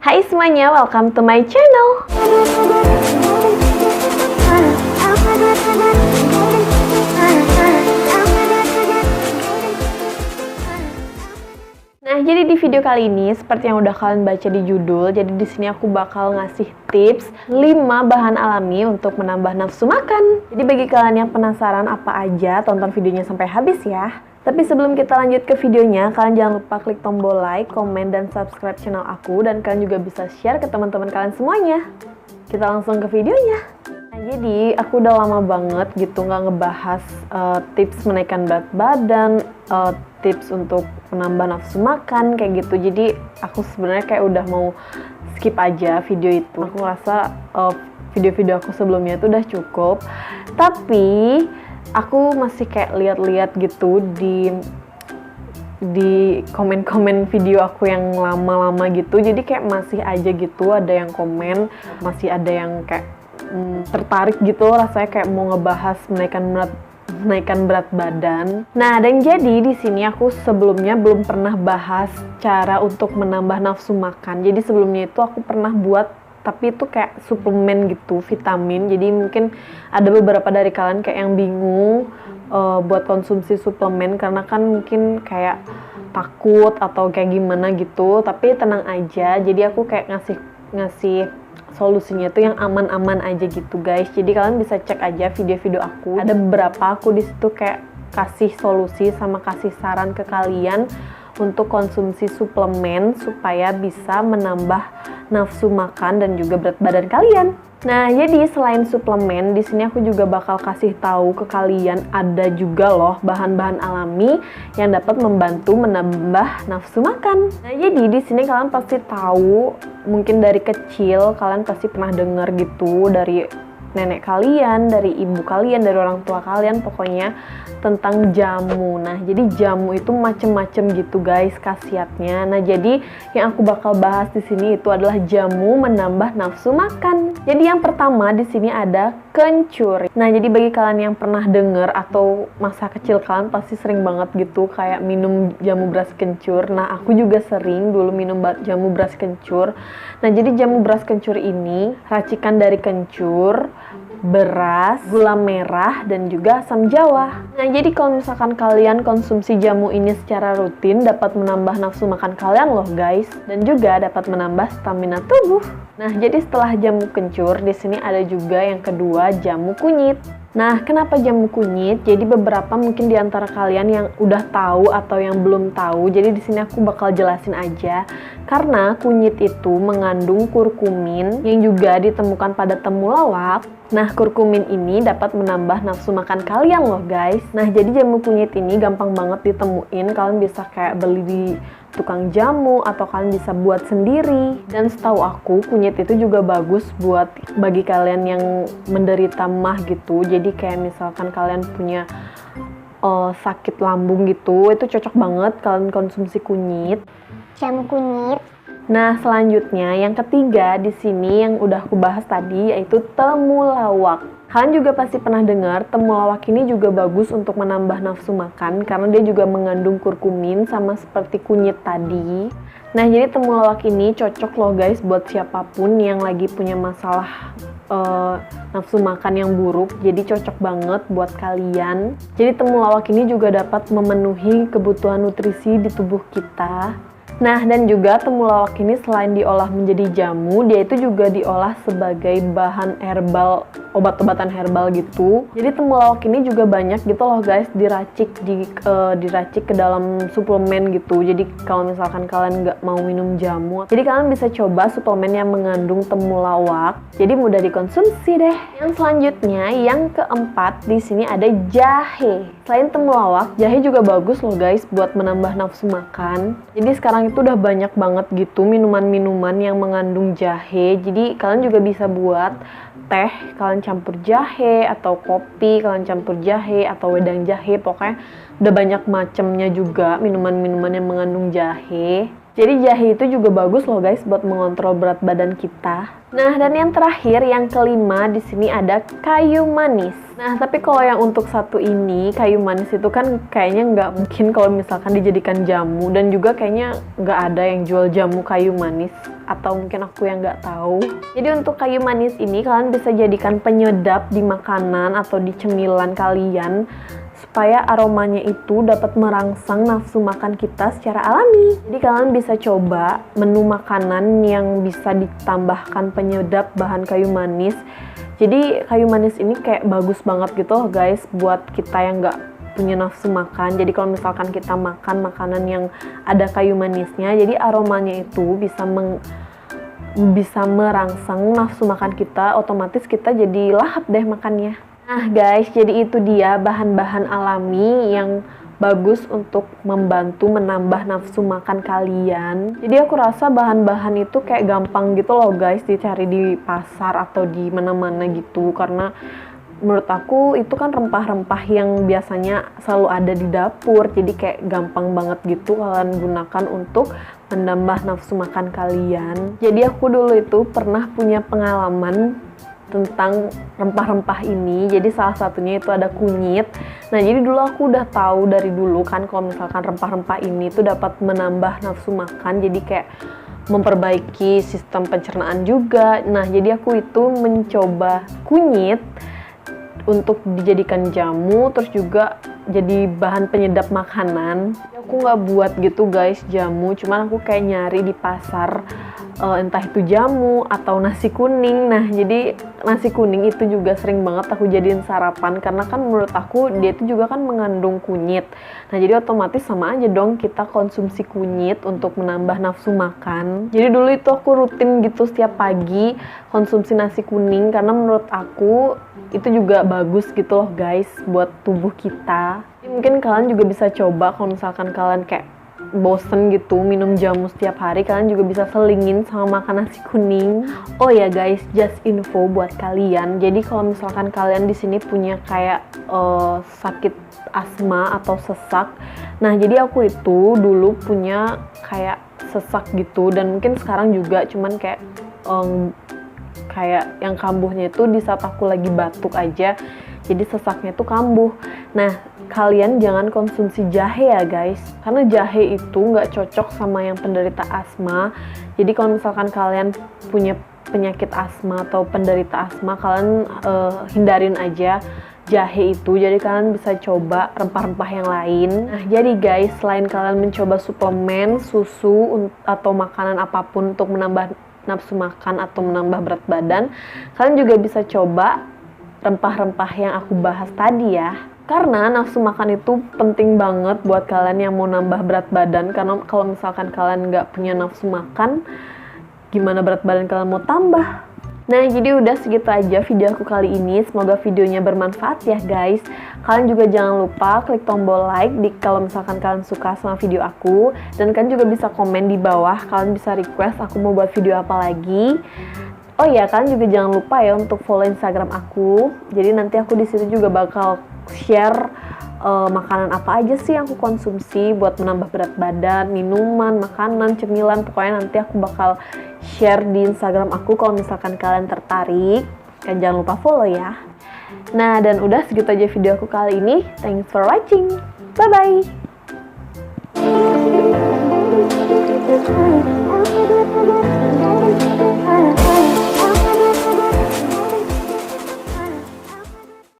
Hai semuanya, welcome to my channel. Nah, jadi di video kali ini seperti yang udah kalian baca di judul, jadi di sini aku bakal ngasih tips 5 bahan alami untuk menambah nafsu makan. Jadi bagi kalian yang penasaran apa aja, tonton videonya sampai habis ya. Tapi sebelum kita lanjut ke videonya, kalian jangan lupa klik tombol like, komen, dan subscribe channel aku, dan kalian juga bisa share ke teman-teman kalian semuanya. Kita langsung ke videonya. Nah, jadi aku udah lama banget gitu nggak ngebahas tips menaikkan berat badan, tips untuk menambah nafsu makan kayak gitu. Jadi aku sebenarnya kayak udah mau skip aja video itu. Aku rasa video-video aku sebelumnya itu udah cukup. Tapi aku masih kayak lihat-lihat gitu di komen-komen video aku yang lama-lama gitu. Jadi kayak masih aja gitu ada yang komen, masih ada yang kayak tertarik gitu, rasanya kayak mau ngebahas menaikkan berat badan. Nah, dan jadi di sini aku sebelumnya belum pernah bahas cara untuk menambah nafsu makan. Jadi sebelumnya itu aku pernah buat, tapi itu kayak suplemen gitu, vitamin. Jadi mungkin ada beberapa dari kalian kayak yang bingung buat konsumsi suplemen karena kan mungkin kayak takut atau kayak gimana gitu. Tapi tenang aja, jadi aku kayak ngasih solusinya tuh yang aman-aman aja gitu guys. Jadi kalian bisa cek aja video-video aku. Ada beberapa aku di situ kayak kasih solusi sama kasih saran ke kalian untuk konsumsi suplemen supaya bisa menambah nafsu makan dan juga berat badan kalian. Nah, jadi selain suplemen, di sini aku juga bakal kasih tahu ke kalian ada juga loh bahan-bahan alami yang dapat membantu menambah nafsu makan. Nah, jadi di sini kalian pasti tahu, mungkin dari kecil kalian pasti pernah dengar gitu dari nenek kalian, dari ibu kalian, dari orang tua kalian, pokoknya tentang jamu. Nah, jadi jamu itu macem-macem gitu guys khasiatnya. Nah, jadi yang aku bakal bahas di sini itu adalah jamu menambah nafsu makan. Jadi yang pertama di sini ada kencur. Nah, jadi bagi kalian yang pernah dengar atau masa kecil kalian pasti sering banget gitu kayak minum jamu beras kencur. Nah, aku juga sering dulu minum jamu beras kencur. Nah, jadi jamu beras kencur ini racikan dari kencur, beras, gula merah, dan juga asam jawa. Nah, jadi kalau misalkan kalian konsumsi jamu ini secara rutin dapat menambah nafsu makan kalian loh guys, dan juga dapat menambah stamina tubuh. Nah, jadi setelah jamu kencur, di sini ada juga yang kedua, jamu kunyit. Nah, kenapa jamu kunyit? Jadi beberapa mungkin di antara kalian yang udah tahu atau yang belum tahu. Jadi di sini aku bakal jelasin aja. Karena kunyit itu mengandung kurkumin yang juga ditemukan pada temulawak. Nah, kurkumin ini dapat menambah nafsu makan kalian loh guys. Nah, jadi jamu kunyit ini gampang banget ditemuin. Kalian bisa kayak beli di tukang jamu atau kalian bisa buat sendiri. Dan setahu aku kunyit itu juga bagus buat bagi kalian yang menderita MAH gitu. Jadi kayak misalkan kalian punya sakit lambung gitu, itu cocok banget kalian konsumsi kunyit. Jamu kunyit. Nah, selanjutnya yang ketiga di sini yang udah aku bahas tadi yaitu temulawak. Kalian juga pasti pernah dengar temulawak ini juga bagus untuk menambah nafsu makan karena dia juga mengandung kurkumin sama seperti kunyit tadi. Nah, jadi temulawak ini cocok loh guys buat siapapun yang lagi punya masalah nafsu makan yang buruk. Jadi cocok banget buat kalian. Jadi temulawak ini juga dapat memenuhi kebutuhan nutrisi di tubuh kita. Nah, dan juga temulawak ini selain diolah menjadi jamu, dia itu juga diolah sebagai bahan herbal, obat-obatan herbal gitu. Jadi temulawak ini juga banyak gitu loh guys, diracik ke dalam suplemen gitu. Jadi kalau misalkan kalian nggak mau minum jamu, jadi kalian bisa coba suplemen yang mengandung temulawak. Jadi mudah dikonsumsi deh. Yang selanjutnya, yang keempat di sini ada jahe. Selain temulawak, jahe juga bagus loh guys buat menambah nafsu makan. Jadi sekarang itu udah banyak banget gitu minuman-minuman yang mengandung jahe. Jadi kalian juga bisa buat teh, kalian campur jahe, atau kopi, kalian campur jahe, atau wedang jahe. Pokoknya udah banyak macamnya juga minuman-minuman yang mengandung jahe. Jadi jahe itu juga bagus loh guys buat mengontrol berat badan kita. Nah, dan yang terakhir, yang kelima, di sini ada kayu manis. Nah, tapi kalau yang untuk satu ini, kayu manis itu kan kayaknya nggak mungkin kalau misalkan dijadikan jamu. Dan juga kayaknya nggak ada yang jual jamu kayu manis. Atau mungkin aku yang nggak tahu. Jadi untuk kayu manis ini, kalian bisa jadikan penyedap di makanan atau di cemilan kalian. Supaya aromanya itu dapat merangsang nafsu makan kita secara alami. Jadi kalian bisa coba menu makanan yang bisa ditambahkan penyedap bahan kayu manis. Jadi kayu manis ini kayak bagus banget gitu loh guys buat kita yang nggak punya nafsu makan. Jadi kalau misalkan kita makan makanan yang ada kayu manisnya, jadi aromanya itu bisa merangsang nafsu makan kita, otomatis kita jadi lahap deh makannya. Nah guys, jadi itu dia bahan-bahan alami yang bagus untuk membantu menambah nafsu makan kalian. Jadi aku rasa bahan-bahan itu kayak gampang gitu loh guys dicari di pasar atau di mana-mana gitu. Karena menurut aku itu kan rempah-rempah yang biasanya selalu ada di dapur. Jadi kayak gampang banget gitu kalian gunakan untuk menambah nafsu makan kalian. Jadi aku dulu itu pernah punya pengalaman tentang rempah-rempah ini. Jadi salah satunya itu ada kunyit. Nah, jadi dulu aku udah tahu dari dulu kan kalau misalkan rempah-rempah ini tuh dapat menambah nafsu makan. Jadi kayak memperbaiki sistem pencernaan juga. Nah, jadi aku itu mencoba kunyit untuk dijadikan jamu, terus juga jadi bahan penyedap makanan. Aku nggak buat gitu guys jamu, cuman aku kayak nyari di pasar entah itu jamu atau nasi kuning. Nah, jadi nasi kuning itu juga sering banget aku jadiin sarapan karena kan menurut aku dia itu juga kan mengandung kunyit. Nah, jadi otomatis sama aja dong kita konsumsi kunyit untuk menambah nafsu makan. Jadi dulu itu aku rutin gitu setiap pagi konsumsi nasi kuning karena menurut aku itu juga bagus gitu loh guys buat tubuh kita. Jadi mungkin kalian juga bisa coba kalau misalkan kalian kayak bosen gitu minum jamu setiap hari, kalian juga bisa selingin sama makan nasi kuning. Oh ya guys, just info buat kalian. Jadi kalau misalkan kalian di sini punya kayak sakit asma atau sesak. Nah, jadi aku itu dulu punya kayak sesak gitu dan mungkin sekarang juga cuman kayak yang kambuhnya itu di saat aku lagi batuk aja. Jadi sesaknya itu kambuh. Nah, kalian jangan konsumsi jahe ya guys, karena jahe itu nggak cocok sama yang penderita asma. Jadi kalau misalkan kalian punya penyakit asma atau penderita asma, kalian hindarin aja jahe itu. Jadi kalian bisa coba rempah-rempah yang lain. Nah, jadi guys, selain kalian mencoba suplemen, susu atau makanan apapun untuk menambah nafsu makan atau menambah berat badan, kalian juga bisa coba rempah-rempah yang aku bahas tadi ya. Karena nafsu makan itu penting banget buat kalian yang mau nambah berat badan. Karena kalau misalkan kalian nggak punya nafsu makan, gimana berat badan kalian mau tambah? Nah, jadi udah segitu aja video aku kali ini. Semoga videonya bermanfaat ya guys. Kalian juga jangan lupa klik tombol like kalau misalkan kalian suka sama video aku. Dan kalian juga bisa komen di bawah. Kalian bisa request aku mau buat video apa lagi. Oh iya, kalian juga jangan lupa ya untuk follow Instagram aku. Jadi nanti aku di situ juga bakal share makanan apa aja sih yang aku konsumsi buat menambah berat badan, minuman, makanan, cemilan. Pokoknya nanti aku bakal share di Instagram aku kalau misalkan kalian tertarik. Kalian jangan lupa follow ya. Nah, dan udah segitu aja video aku kali ini. Thanks for watching. Bye-bye.